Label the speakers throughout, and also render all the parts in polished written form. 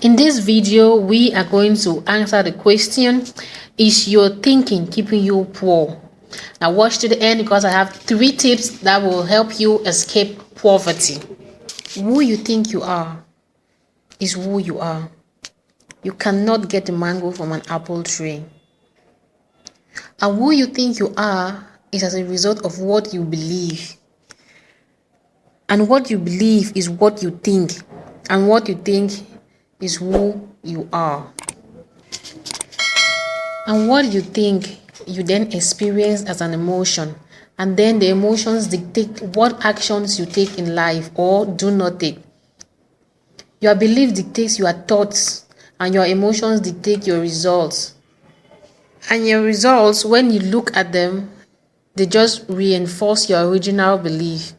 Speaker 1: In this video, we are going to answer the question, is your thinking keeping you poor? Now watch to the end because I have 3 tips that will help you escape poverty. Who you think you are is who you are. You cannot get a mango from an apple tree. And who you think you are is as a result of what you believe. And what you believe is what you think. And what you think is who you are. And what you think, you then experience as an emotion. And then the emotions dictate what actions you take in life or do not take. Your belief dictates your thoughts, and your emotions dictate your results. And your results, when you look at them, they just reinforce your original belief.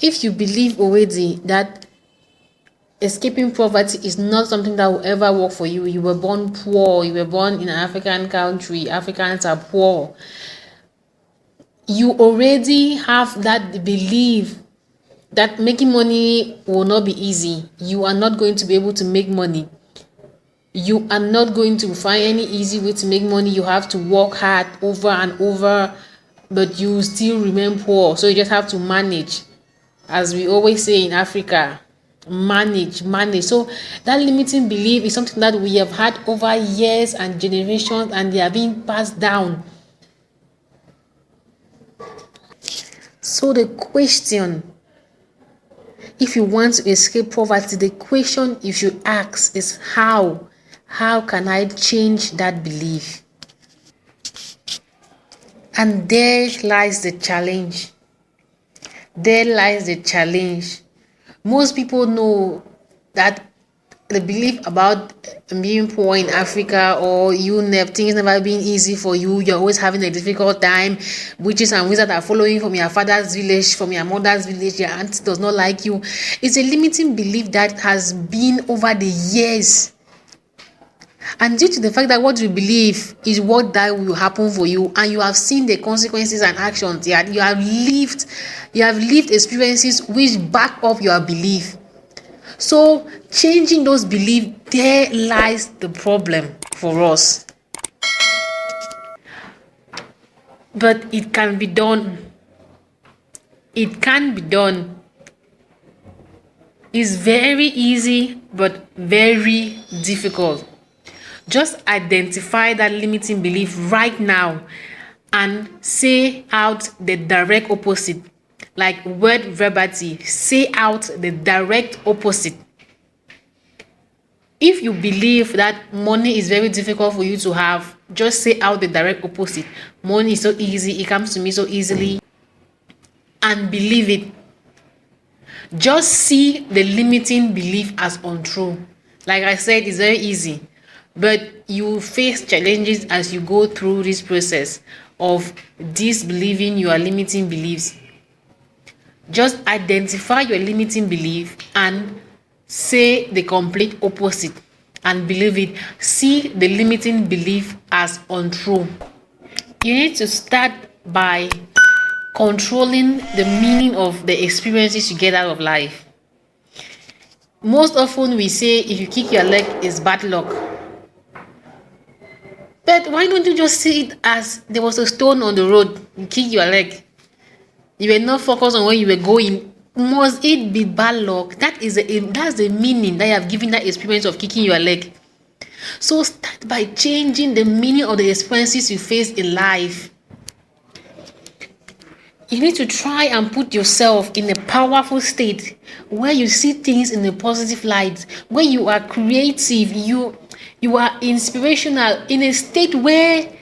Speaker 1: If you believe already that escaping poverty is not something that will ever work for you, you were born poor, you were born in an African country, Africans are poor, you already have that belief that making money will not be easy. You are not going to be able to make money. You are not going to find any easy way to make money. You have to work hard over and over, but you still remain poor. So you just have to manage. As we always say in Africa, manage. So that limiting belief is something that we have had over years and generations, and they are being passed down. So the question, if you want to escape poverty, the question you should ask is how? How can I change that belief? And there lies the challenge. Most people know that the belief about being poor in Africa or things never being easy for you, you're always having a difficult time, witches and wizards are following from your father's village, from your mother's village, your aunt does not like you. It's a limiting belief that has been over the years. And due to the fact that what you believe is what that will happen for you, and you have seen the consequences and actions, you have lived experiences which back up your belief. So changing those beliefs, there lies the problem for us. But it can be done. It's very easy but very difficult. Just identify that limiting belief right now and say out the direct opposite. Like word verbatim, say out the direct opposite. If you believe that money is very difficult for you to have, just say out the direct opposite. Money is so easy, it comes to me so easily, and believe it. Just see the limiting belief as untrue. Like I said, it's very easy, but you face challenges as you go through this process of disbelieving your limiting beliefs. Just identify your limiting belief and say the complete opposite and believe it. See the limiting belief as untrue. You need to start by controlling the meaning of the experiences you get out of life. Most often we say if you kick your leg, it's bad luck. But why don't you just see it as there was a stone on the road, you kick your leg? You were not focused on where you were going. Must it be bad luck? That's the meaning that you have given that experience of kicking your leg. So start by changing the meaning of the experiences you face in life. You need to try and put yourself in a powerful state where you see things in a positive light, where you are creative, you are inspirational, in a state where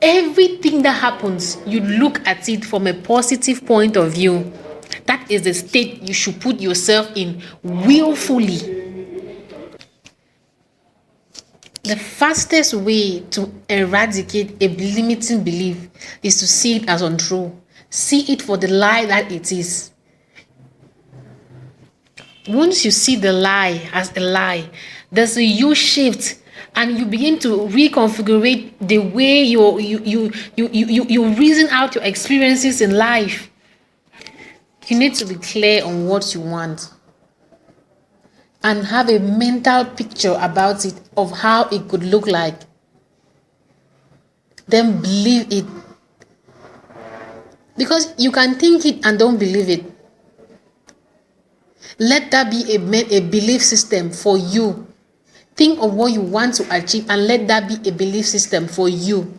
Speaker 1: everything that happens, you look at it from a positive point of view. That is the state you should put yourself in willfully. The fastest way to eradicate a limiting belief is to see it as untrue. See it for the lie that it is. Once you see the lie as a lie, there's a huge shift, and you begin to reconfigure the way you reason out your experiences in life. You need to be clear on what you want. and have a mental picture about it of how it could look like, then believe it. Because you can think it and don't believe it. Let that be a belief system for you. Think of what you want to achieve and let that be a belief system for you.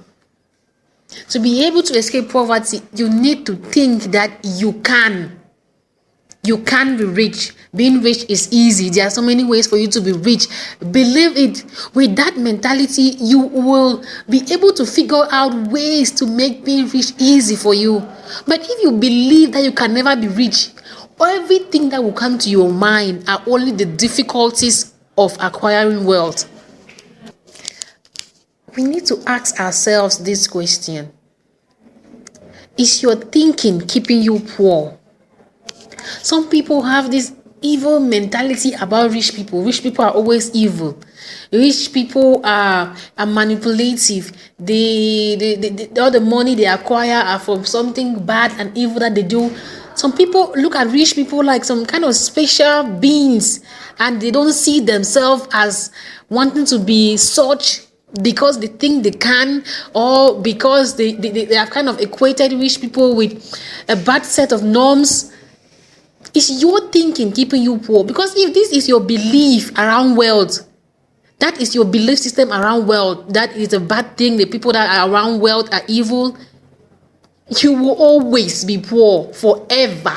Speaker 1: To be able to escape poverty, you need to think that you can. You can be rich. Being rich is easy. There are so many ways for you to be rich. Believe it. With that mentality, you will be able to figure out ways to make being rich easy for you. But if you believe that you can never be rich, everything that will come to your mind are only the difficulties of acquiring wealth. We need to ask ourselves this question. Is your thinking keeping you poor? Some people have this evil mentality about rich people. Rich people are always evil. Rich people are manipulative. All the money they acquire are from something bad and evil that they do. Some people look at rich people like some kind of special beings, and they don't see themselves as wanting to be such because they think they can, or because they have kind of equated rich people with a bad set of norms. Is your thinking keeping you poor? Because if this is your belief around wealth, that is your belief system around wealth, that is a bad thing, the people that are around wealth are evil, you will always be poor forever.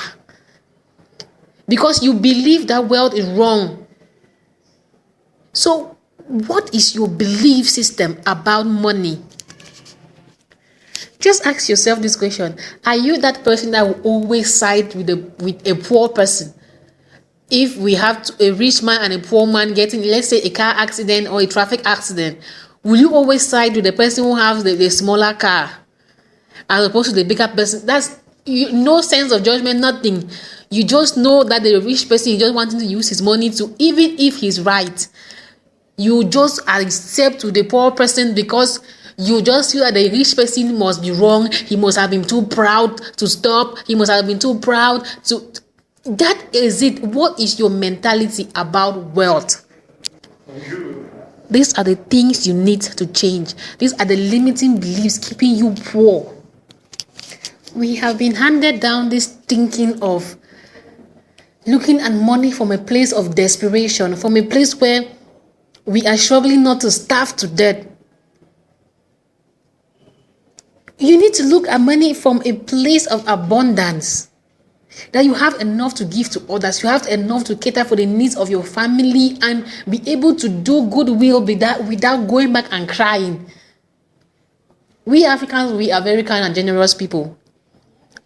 Speaker 1: Because you believe that wealth is wrong. So, what is your belief system about money? Just ask yourself this question. Are you that person that will always side with a poor person? If we have a rich man and a poor man getting, let's say, a car accident or a traffic accident, will you always side with the person who has the smaller car as opposed to the bigger person? That's no sense of judgment, nothing. You just know that the rich person is just wanting to use his money to, even if he's right, you just accept to the poor person because you just feel that the rich person must be wrong. He must have been too proud to stop. He must have been too proud to... That is it. What is your mentality about wealth? These are the things you need to change. These are the limiting beliefs keeping you poor. We have been handed down this thinking of looking at money from a place of desperation, from a place where we are struggling not to starve to death. You need to look at money from a place of abundance. That you have enough to give to others. You have enough to cater for the needs of your family and be able to do goodwill without going back and crying. We Africans, we are very kind and generous people.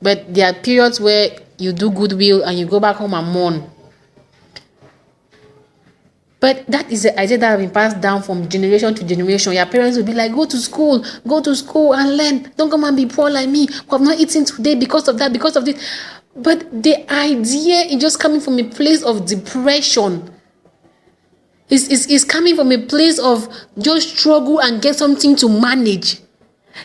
Speaker 1: But there are periods where you do goodwill and you go back home and mourn. But that is the idea that has been passed down from generation to generation. Your parents will be like, go to school and learn. Don't come and be poor like me, who have not eaten today because of that, because of this. But the idea is just coming from a place of depression. It's coming from a place of just struggle and get something to manage.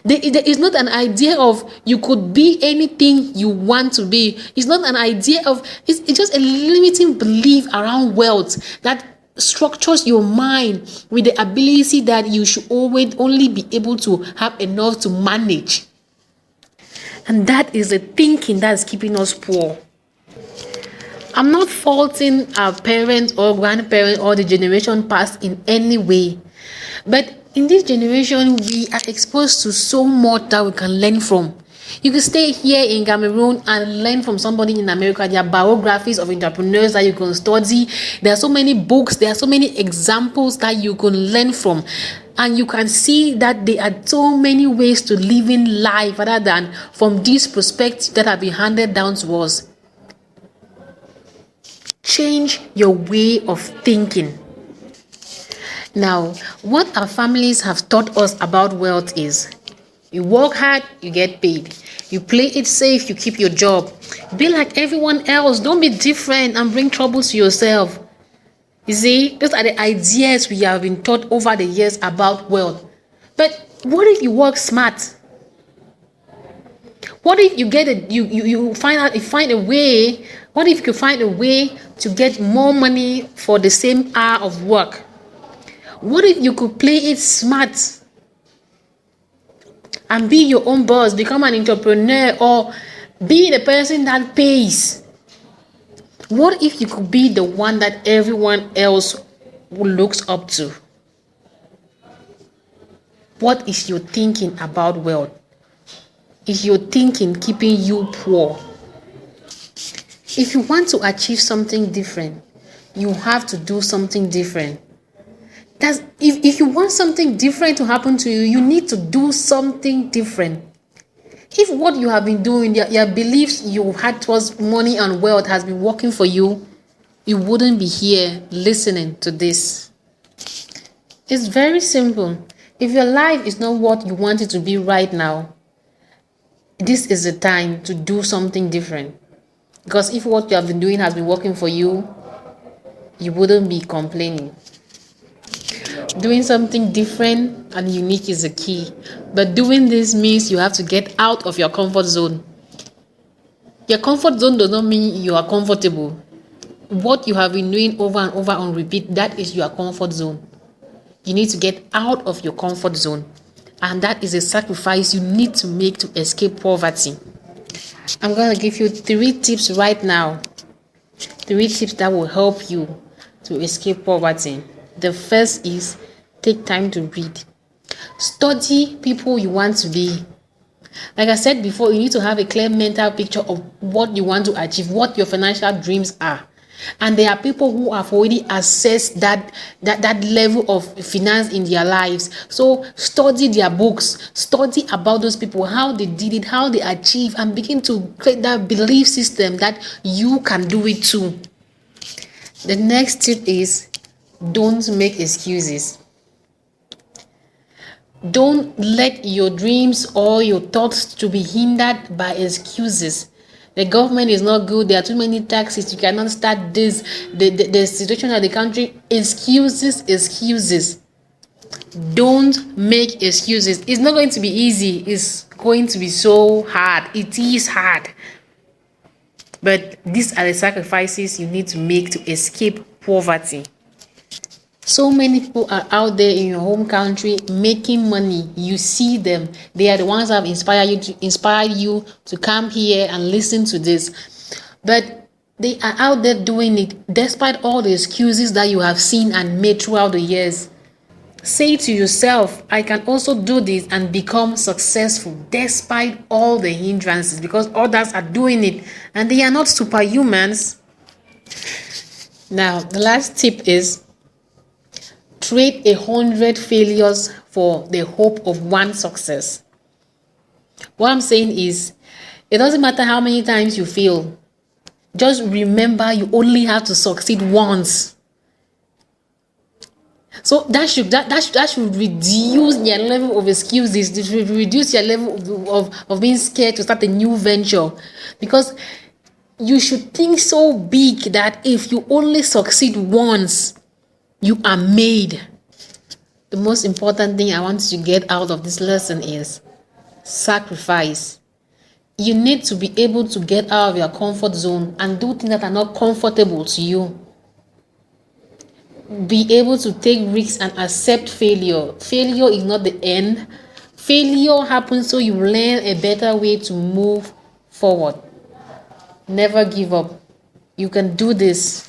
Speaker 1: There is not an idea of you could be anything you want to be. It's not an idea of, it's just a limiting belief around wealth that structures your mind with the ability that you should always only be able to have enough to manage. And that is the thinking that is keeping us poor. I'm not faulting our parents or grandparents or the generation past in any way. But in this generation, we are exposed to so much that we can learn from. You can stay here in Cameroon and learn from somebody in America. There are biographies of entrepreneurs that you can study. There are so many books. There are so many examples that you can learn from. And you can see that there are so many ways to live in life rather than from these perspectives that have been handed down to us. Change your way of thinking. Now, what our families have taught us about wealth is, you work hard, you get paid. You play it safe, you keep your job. Be like everyone else. Don't be different and bring trouble to yourself. You see, those are the ideas we have been taught over the years about wealth. But what if you work smart? What if you get you find a way What if you could find a way to get more money for the same hour of work? What if you could play it smart and be your own boss, become an entrepreneur, or be the person that pays? What if you could be the one that everyone else looks up to? What is your thinking about wealth? Is your thinking keeping you poor? If you want to achieve something different, you have to do something different. If you want something different to happen to you, you need to do something different. If what you have been doing, your beliefs you had towards money and wealth has been working for you, you wouldn't be here listening to this. It's very simple. If your life is not what you want it to be right now, this is the time to do something different. Because if what you have been doing has been working for you, you wouldn't be complaining. Doing something different and unique is the key. But doing this means you have to get out of your comfort zone. Your comfort zone does not mean you are comfortable. What you have been doing over and over on repeat, that is your comfort zone. You need to get out of your comfort zone. And that is a sacrifice you need to make to escape poverty. I'm going to give you 3 tips right now. 3 tips that will help you to escape poverty. The first is take time to read. Study people you want to be. Like I said before, you need to have a clear mental picture of what you want to achieve, what your financial dreams are. And there are people who have already assessed that level of finance in their lives. So study their books, study about those people, how they did it, how they achieved, and begin to create that belief system that you can do it too. The next tip is don't make excuses. Don't let your dreams or your thoughts to be hindered by excuses. The government is not good. There are too many taxes. You cannot start this. The situation of the country. Excuses. Don't make excuses. It's not going to be easy. It's going to be so hard. It is hard. But these are the sacrifices you need to make to escape poverty. So many people are out there in your home country making money. You see them. They are the ones that have inspired you to come here and listen to this. But they are out there doing it despite all the excuses that you have seen and made throughout the years. Say to yourself, I can also do this and become successful despite all the hindrances, because others are doing it and they are not superhumans. Now, the last tip is trade 100 failures for the hope of 1 success. What I'm saying is, it doesn't matter how many times you fail. Just remember you only have to succeed once. So that should reduce your level of excuses. It should reduce your level of being scared to start a new venture. Because you should think so big that if you only succeed once, you are made. The most important thing I want you to get out of this lesson is sacrifice. You need to be able to get out of your comfort zone and do things that are not comfortable to you. Be able to take risks and accept failure. Failure is not the end. Failure happens so you learn a better way to move forward. Never give up. You can do this.